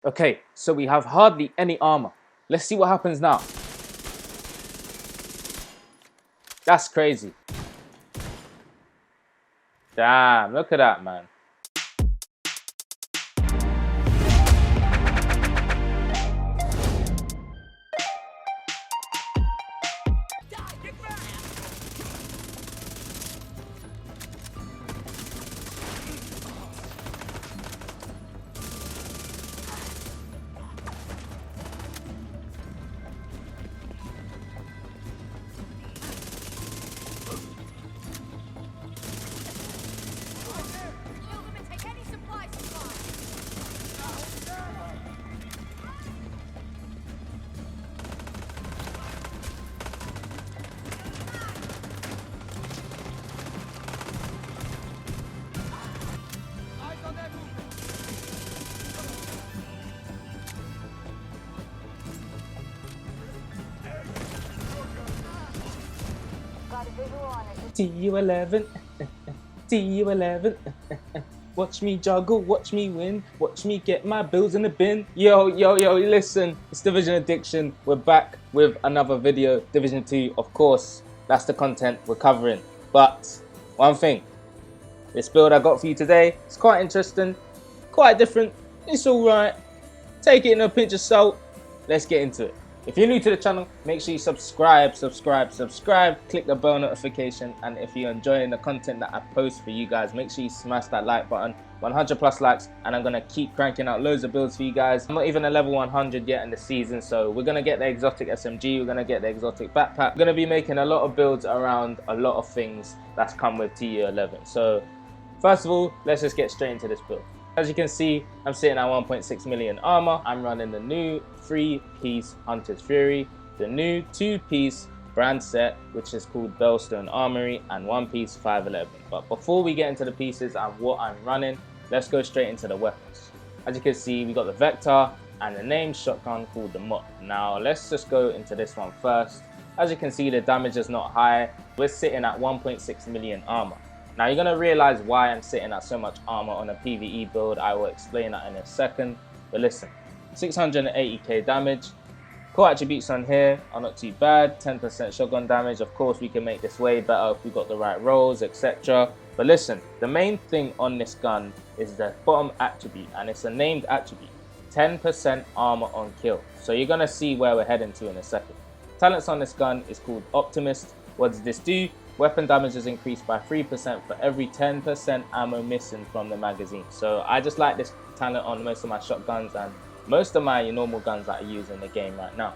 Okay, so we have hardly any armor. Let's see what happens now. That's crazy. Damn, look at that, man. TU11, TU11. Watch me juggle, watch me win, watch me get my bills in the bin. Yo, listen, it's Division Addiction. We're back with another video, Division 2. Of course, that's the content we're covering. But one thing, this build I got for you today, it's quite interesting, quite different. It's alright. Take it in a pinch of salt. Let's get into it. If you're new to the channel, make sure you subscribe, click the bell notification, and if you're enjoying the content that I post for you guys, make sure you smash that like button. 100 plus likes, and I'm gonna keep cranking out loads of builds for you guys. I'm not even a level 100 yet in the season, so we're gonna get the exotic SMG, we're gonna get the exotic backpack. We're gonna be making a lot of builds around a lot of things that's come with TU11. So first of all, let's just get straight into this build. As you can see, I'm sitting at 1.6 million armor. I'm running the new 3-piece Hunter's Fury, the new 2-piece brand set, which is called Bellstone Armory, and 1-piece 511. But before we get into the pieces and what I'm running, let's go straight into the weapons. As you can see, we got the Vector and the named shotgun called the Mott. Now let's just go into this one first. As you can see, the damage is not high. We're sitting at 1.6 million armor. Now you're going to realize why I'm sitting at so much armor on a PvE build. I will explain that in a second. But listen, 680k damage. Core attributes on here are not too bad. 10% shotgun damage. Of course, we can make this way better if we got the right rolls, etc. But listen, the main thing on this gun is the bottom attribute, and it's a named attribute. 10% armor on kill. So you're going to see where we're heading to in a second. Talents on this gun is called Optimist. What does this do? Weapon damage is increased by 3% for every 10% ammo missing from the magazine. So I just like this talent on most of my shotguns and most of my normal guns that I use in the game right now.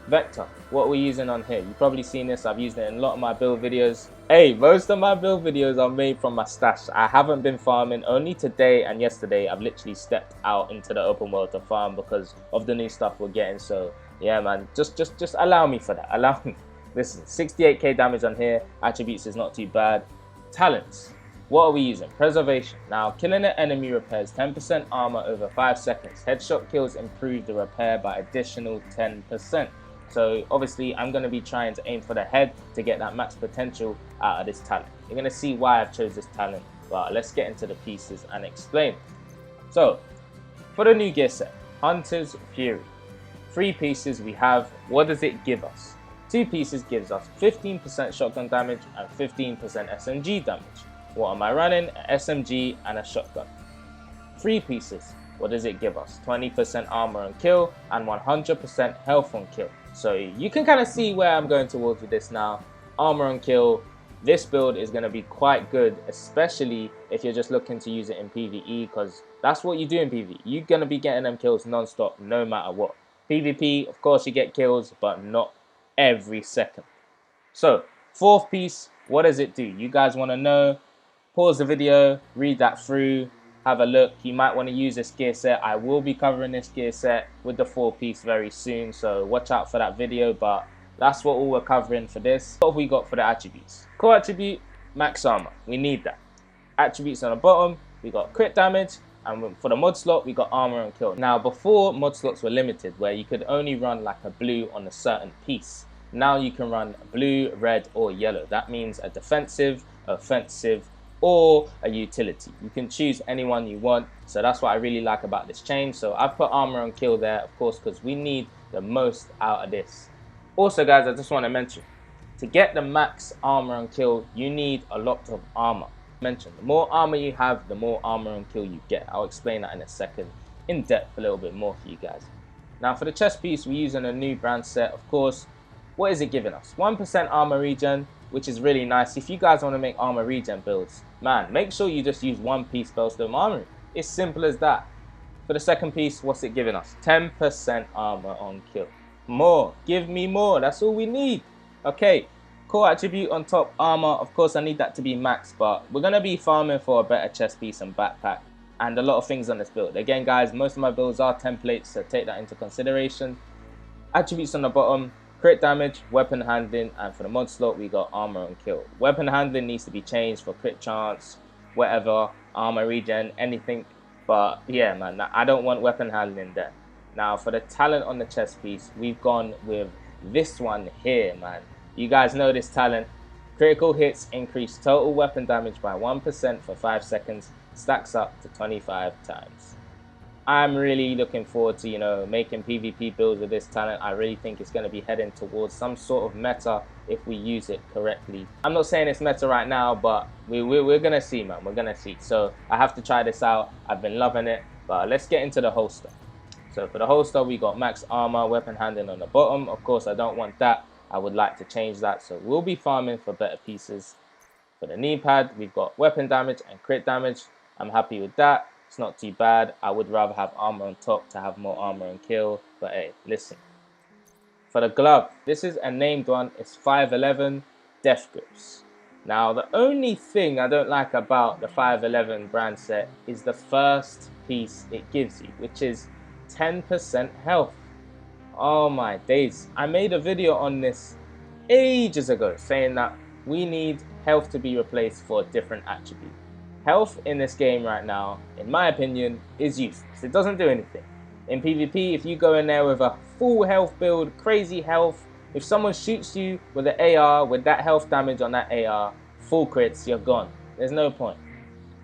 Vector, what we're using on here, you've probably seen this, I've used it in a lot of my build videos. Hey, most of my build videos are made from my stash. I haven't been farming. Only today and yesterday I've literally stepped out into the open world to farm because of the new stuff we're getting. So yeah, man, just allow me for that, allow me. Listen, 68k damage on here, attributes is not too bad. Talents, what are we using? Preservation. Now, killing an enemy repairs 10% armor over 5 seconds. Headshot kills improve the repair by additional 10%. So obviously, I'm going to be trying to aim for the head to get that max potential out of this talent. You're going to see why I've chose this talent, but let's get into the pieces and explain. So, for the new gear set, Hunter's Fury. 3 pieces we have. What does it give us? 2 pieces gives us 15% shotgun damage and 15% SMG damage. What am I running? An SMG and a shotgun. 3 pieces, what does it give us? 20% armor on kill and 100% health on kill. So you can kind of see where I'm going towards with this now. Armor on kill, this build is going to be quite good, especially if you're just looking to use it in PvE, because that's what you do in PvE. You're going to be getting them kills non-stop no matter what. PvP, of course you get kills, but not every second. So 4th piece, what does it do? You guys want to know? Pause the video, read that through, have a look. You might want to use this gear set. I will be covering this gear set with the 4th piece very soon, so watch out for that video. But that's what all we're covering for this. What have we got for the attributes? Core attribute, max armor, we need that. Attributes on the bottom, we got crit damage, and for the mod slot we got armor and kill. Now before, mod slots were limited where you could only run like a blue on a certain piece. Now you can run blue, red or yellow. That means a defensive, offensive or a utility. You can choose anyone you want, so that's what I really like about this change. So I've put armor on kill there, of course, because we need the most out of this. Also guys, I just want to mention, to get the max armor on kill, you need a lot of armor. The more armor you have, the more armor on kill you get. I'll explain that in a second, in depth a little bit more for you guys. Now for the chest piece, we're using a new brand set, of course. What is it giving us? 1% armor regen, which is really nice. If you guys want to make armor regen builds, man, make sure you just use one piece Spellstone Armory. It's simple as that. For the second piece, what's it giving us? 10% armor on kill. More, give me more, that's all we need. Okay, core attribute on top, armor. Of course, I need that to be max, but we're going to be farming for a better chest piece and backpack and a lot of things on this build. Again, guys, most of my builds are templates, so take that into consideration. Attributes on the bottom, crit damage, weapon handling, and for the mod slot, we got armor and kill. Weapon handling needs to be changed for crit chance, whatever, armor regen, anything. But yeah, man, I don't want weapon handling there. Now, for the talent on the chest piece, we've gone with this one here, man. You guys know this talent. Critical hits increase total weapon damage by 1% for 5 seconds, stacks up to 25 times. I'm really looking forward to, you know, making PvP builds with this talent. I really think it's going to be heading towards some sort of meta if we use it correctly. I'm not saying it's meta right now, but we're going to see, man. We're going to see. So I have to try this out. I've been loving it. But let's get into the holster. So for the holster, we got max armor, weapon handling on the bottom. Of course, I don't want that. I would like to change that. So we'll be farming for better pieces. For the knee pad, we've got weapon damage and crit damage. I'm happy with that. It's not too bad. I would rather have armor on top to have more armor and kill. But hey, listen. For the glove, this is a named one. It's 511 Death Grips. Now, the only thing I don't like about the 511 brand set is the first piece it gives you, which is 10% health. Oh my days. I made a video on this ages ago saying that we need health to be replaced for a different attribute. Health in this game right now, in my opinion, is useless. It doesn't do anything. In PvP, if you go in there with a full health build, crazy health, if someone shoots you with an AR, with that health damage on that AR, full crits, you're gone. There's no point.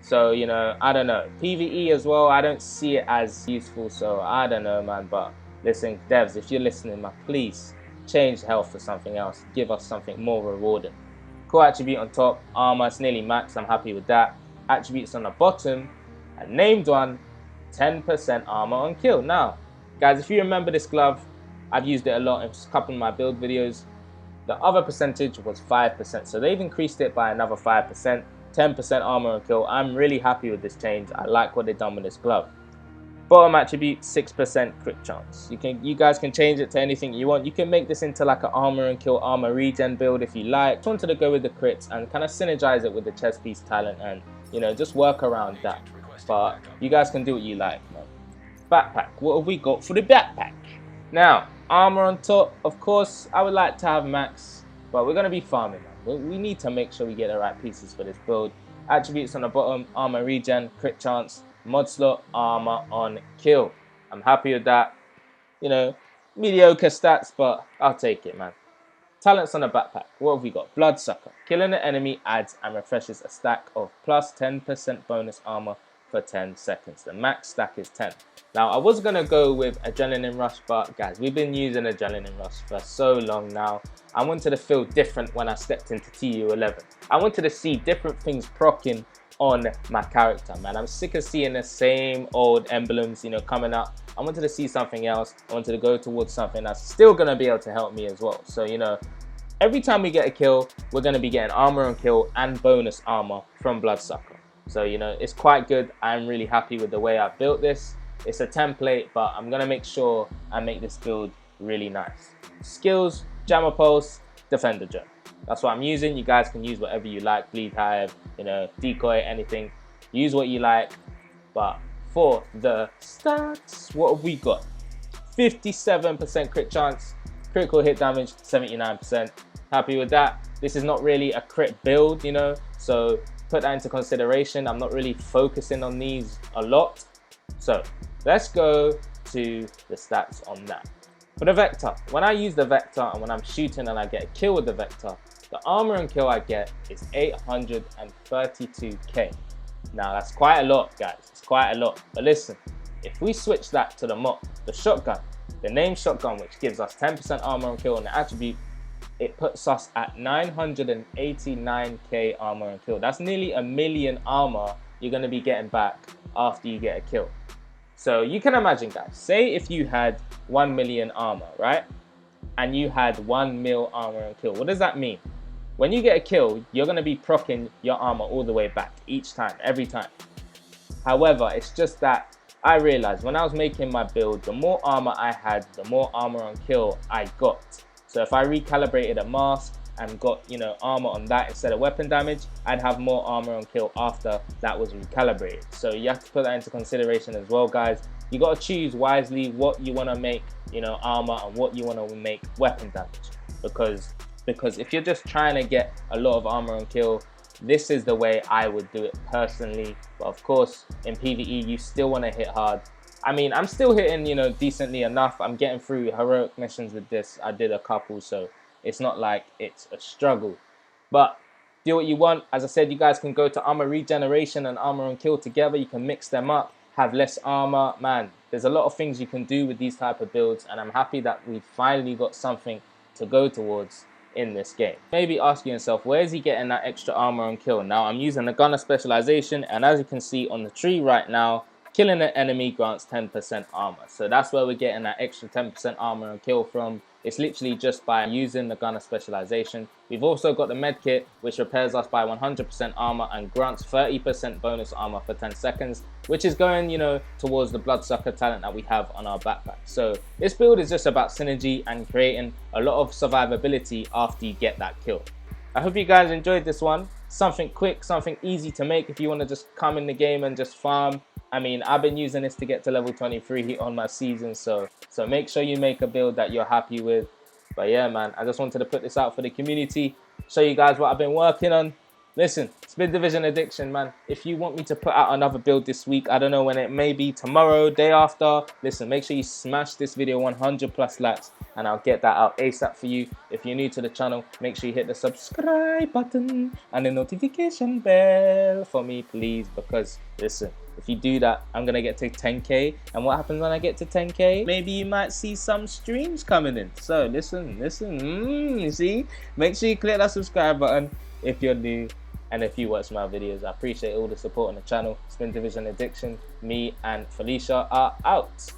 So, you know, I don't know. PvE as well, I don't see it as useful, so I don't know, man. But listen, devs, if you're listening, man, please change health for something else. Give us something more rewarding. Core attribute on top, armor, it's nearly max. I'm happy with that. Attributes on the bottom, a named one, 10% armor on kill. Now, guys, if you remember this glove, I've used it a lot in a couple of my build videos. The other percentage was 5%, so they've increased it by another 5%. 10% armor and kill. I'm really happy with this change. I like what they've done with this glove. Bottom attribute, 6% crit chance. You guys can change it to anything you want. You can make this into like an armor and kill, armor regen build if you like. Just wanted to go with the crits and kind of synergize it with the chest piece talent and, you know, just work around that. But you guys can do what you like, man. Backpack. What have we got for the backpack? Now, armor on top. Of course, I would like to have max, but we're going to be farming, man. We need to make sure we get the right pieces for this build. Attributes on the bottom, armor regen, crit chance, mod slot, armor on kill. I'm happy with that. You know, mediocre stats, but I'll take it, man. Talents on the backpack. What have we got? Bloodsucker. Killing an enemy adds and refreshes a stack of plus 10% bonus armor for 10 seconds. The max stack is 10. Now, I was going to go with Adrenaline Rush, but guys, we've been using Adrenaline Rush for so long now. I wanted to feel different when I stepped into TU11. I wanted to see different things proccing on my character, man. I'm sick of seeing the same old emblems, you know, coming up. I wanted to see something else. I wanted to go towards something that's still going to be able to help me as well. So, you know, every time we get a kill, we're going to be getting armor on kill and bonus armor from Bloodsucker. So, you know, it's quite good. I'm really happy with the way I built this. It's a template, but I'm going to make sure I make this build really nice. Skills, Jammer Pulse, Defender Gem. That's what I'm using. You guys can use whatever you like. Bleed Hive, you know, Decoy, anything. Use what you like. But for the stats, what have we got? 57% crit chance, critical hit damage, 79%. Happy with that. This is not really a crit build, you know, so put that into consideration. I'm not really focusing on these a lot. So let's go to the stats on that. For the Vector, when I use the Vector and when I'm shooting and I get a kill with the Vector, the armor and kill I get is 832k. Now that's quite a lot, guys. It's quite a lot. But listen, if we switch that to the shotgun, the name shotgun, which gives us 10% armor and kill on the attribute, it puts us at 989k armor and kill. That's nearly 1 million armor you're going to be getting back after you get a kill. So you can imagine, guys, say if you had 1 million armor, right? And you had 1 mil armor and kill. What does that mean? When you get a kill, you're going to be proccing your armor all the way back each time, every time. However, it's just that I realized when I was making my build, the more armor I had, the more armor on kill I got. So if I recalibrated a mask and got, you know, armor on that instead of weapon damage, I'd have more armor on kill after that was recalibrated. So you have to put that into consideration as well, guys. You got to choose wisely what you want to make, you know, armor and what you want to make weapon damage. Because if you're just trying to get a lot of armor on kill, this is the way I would do it personally. But of course, in PvE, you still want to hit hard. I mean, I'm still hitting, you know, decently enough. I'm getting through heroic missions with this. I did a couple, so it's not like it's a struggle. But do what you want. As I said, you guys can go to armor regeneration and armor and kill together. You can mix them up, have less armor. Man, there's a lot of things you can do with these type of builds, and I'm happy that we finally got something to go towards in this game. Maybe asking yourself, where is he getting that extra armor and kill? Now, I'm using the gunner specialization, and as you can see on the tree right now, killing an enemy grants 10% armor. So that's where we're getting that extra 10% armor and kill from. It's literally just by using the gunner specialization. We've also got the med kit, which repairs us by 100% armor and grants 30% bonus armor for 10 seconds, which is going, you know, towards the bloodsucker talent that we have on our backpack. So this build is just about synergy and creating a lot of survivability after you get that kill. I hope you guys enjoyed this one. Something quick, something easy to make if you want to just come in the game and just farm. I mean, I've been using this to get to level 23 on my season, so make sure you make a build that you're happy with. But yeah, man, I just wanted to put this out for the community, show you guys what I've been working on. Listen, it's been Division Addiction, man. If you want me to put out another build this week, I don't know when it may be, tomorrow, day after, listen, make sure you smash this video 100 plus likes, and I'll get that out ASAP for you. If you're new to the channel, make sure you hit the subscribe button and the notification bell for me, please, because listen, if you do that, I'm going to get to 10k. And what happens when I get to 10k? Maybe you might see some streams coming in. So listen, you see? Make sure you click that subscribe button if you're new. And if you watch my videos, I appreciate all the support on the channel. It's been Division Addiction. Me and Felicia are out.